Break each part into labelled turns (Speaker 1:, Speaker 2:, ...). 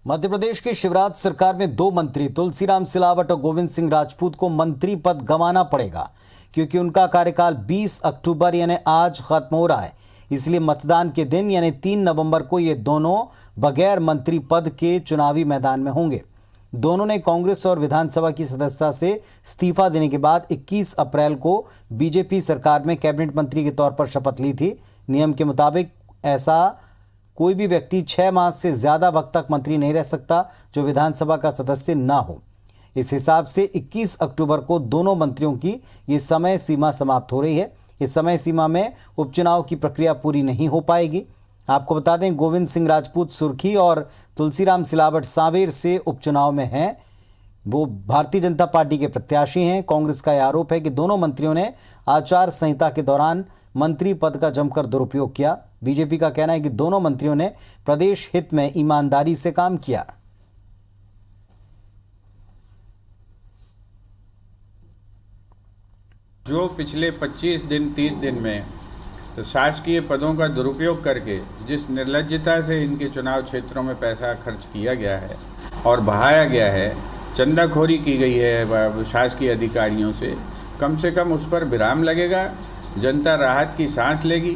Speaker 1: मध्य प्रदेश की शिवराज सरकार में दो मंत्री तुलसीराम सिलावट और गोविंद सिंह राजपूत को मंत्री पद गंवाना पड़ेगा, क्योंकि उनका कार्यकाल 20 अक्टूबर यानी आज खत्म हो रहा है। इसलिए मतदान के दिन यानी 3 नवंबर को ये दोनों बगैर मंत्री पद के चुनावी मैदान में होंगे। दोनों ने कांग्रेस और विधानसभा की सदस्यता से इस्तीफा देने के बाद 21 अप्रैल को बीजेपी सरकार में कैबिनेट मंत्री के तौर पर शपथ ली थी। नियम के मुताबिक ऐसा कोई भी व्यक्ति 6 माह से ज्यादा वक्त तक मंत्री नहीं रह सकता जो विधानसभा का सदस्य ना हो। इस हिसाब से 21 अक्टूबर को दोनों मंत्रियों की ये समय सीमा समाप्त हो रही है। इस समय सीमा में उपचुनाव की प्रक्रिया पूरी नहीं हो पाएगी। आपको बता दें, गोविंद सिंह राजपूत सुर्खी और तुलसीराम सिलावट सांवेर से उपचुनाव में हैं। वो भारतीय जनता पार्टी के प्रत्याशी हैं। कांग्रेस का यह आरोप है कि दोनों मंत्रियों ने आचार संहिता के दौरान मंत्री पद का जमकर दुरुपयोग किया। बीजेपी का कहना है कि दोनों मंत्रियों ने प्रदेश हित में ईमानदारी से काम किया।
Speaker 2: जो पिछले 25 दिन 30 दिन में तो शासकीय पदों का दुरुपयोग करके जिस निर्लज्जता से इनके चुनाव क्षेत्रों में पैसा खर्च किया गया है और बहाया गया है, चंदाखोरी की गई है शासकीय अधिकारियों से कम उस पर विराम लगेगा। जनता राहत की सांस लेगी।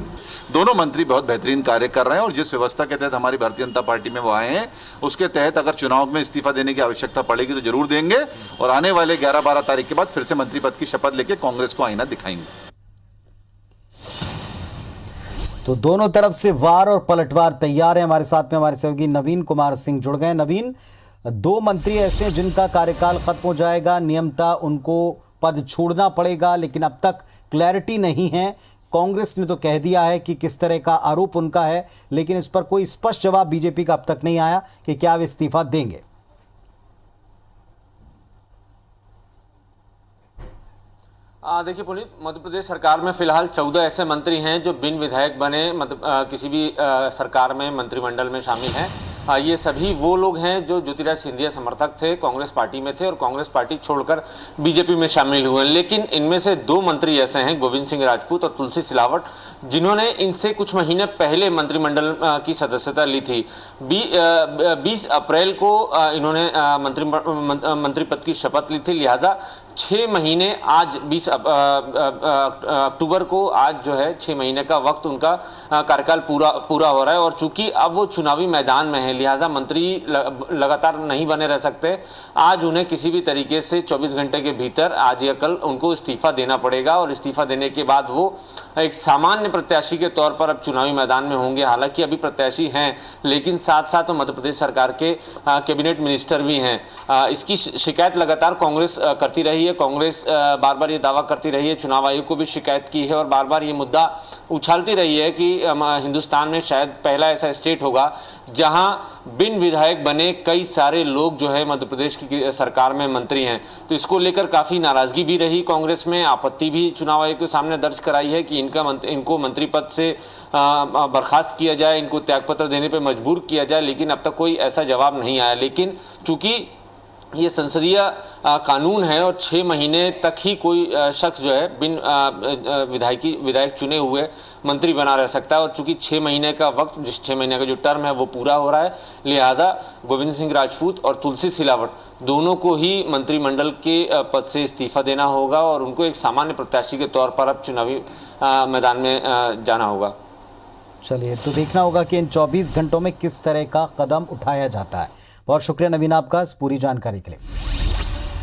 Speaker 3: दोनों मंत्री बहुत बेहतरीन कार्य कर रहे हैं और जिस व्यवस्था के तहत हमारी भारतीय जनता पार्टी में वो आए हैं उसके तहत अगर चुनाव में इस्तीफा देने की आवश्यकता पड़ेगी तो जरूर देंगे और आने वाले 11-12 तारीख के बाद फिर से मंत्री पद की शपथ लेके कांग्रेस को आईना दिखाएंगे।
Speaker 1: तो दोनों तरफ से वार और पलटवार तैयार है। हमारे साथ में हमारे सहयोगी नवीन कुमार सिंह जुड़ गए। नवीन, दो मंत्री ऐसे हैं जिनका कार्यकाल खत्म हो जाएगा, नियमतः उनको पद छोड़ना पड़ेगा, लेकिन अब तक क्लैरिटी नहीं है। कांग्रेस ने तो कह दिया है कि किस तरह का आरोप उनका है, लेकिन इस पर कोई स्पष्ट जवाब बीजेपी का अब तक नहीं आया कि क्या वे इस्तीफा देंगे।
Speaker 4: देखिए पुनीत, मध्य प्रदेश सरकार में फिलहाल 14 ऐसे मंत्री हैं जो बिन विधायक बने किसी भी सरकार में मंत्रिमंडल में शामिल हैं। ये सभी वो लोग हैं जो ज्योतिराज सिंधिया समर्थक थे, कांग्रेस पार्टी में थे और कांग्रेस पार्टी छोड़कर बीजेपी में शामिल हुए। लेकिन इनमें से दो मंत्री ऐसे हैं, गोविंद सिंह राजपूत और तुलसी सिलावट, जिन्होंने इनसे कुछ महीने पहले मंत्रिमंडल की सदस्यता ली थी। 20 अप्रैल को इन्होंने मंत्री पद की शपथ ली थी। लिहाजा 6 महीने आज 20 अक्टूबर को आज जो है 6 महीने का वक्त उनका कार्यकाल पूरा हो रहा है और चूंकि अब वो चुनावी मैदान में है, लिहाजा मंत्री लगातार नहीं बने रह सकते। आज उन्हें किसी भी तरीके से 24 घंटे के भीतर आज या कल उनको इस्तीफा देना पड़ेगा और इस्तीफा देने के बाद वो एक सामान्य प्रत्याशी के तौर पर अब चुनावी मैदान में होंगे। हालांकि अभी प्रत्याशी हैं, लेकिन साथ साथ मध्य प्रदेश सरकार के कैबिनेट मिनिस्टर भी हैं। इसकी शिकायत लगातार कांग्रेस करती रही है। कांग्रेस बार बार ये दावा करती रही है, चुनाव आयोग को भी शिकायत की है और बार बार ये मुद्दा उछालती रही है कि हिंदुस्तान में शायद पहला ऐसा स्टेट होगा जहां बिन विधायक बने कई सारे लोग जो है मध्य प्रदेश की सरकार में मंत्री हैं। तो इसको लेकर काफ़ी नाराज़गी भी रही कांग्रेस में, आपत्ति भी चुनाव आयोग के सामने दर्ज कराई है कि इनको मंत्री पद से बर्खास्त किया जाए, इनको त्यागपत्र देने पर मजबूर किया जाए, लेकिन अब तक कोई ऐसा जवाब नहीं आया। लेकिन चूंकि ये संसदीय कानून है और 6 महीने तक ही कोई शख्स जो है बिन विधायक चुने हुए मंत्री बना रह सकता है और चूंकि 6 महीने का वक्त, जिस 6 महीने का जो टर्म है वो पूरा हो रहा है, लिहाजा गोविंद सिंह राजपूत और तुलसी सिलावट दोनों को ही मंत्रिमंडल के पद से इस्तीफा देना होगा और उनको एक सामान्य प्रत्याशी के तौर पर अब चुनावी मैदान में जाना होगा।
Speaker 1: चलिए, तो देखना होगा कि इन 24 घंटों में किस तरह का कदम उठाया जाता है। बहुत शुक्रिया नवीन आपका इस पूरी जानकारी के लिए।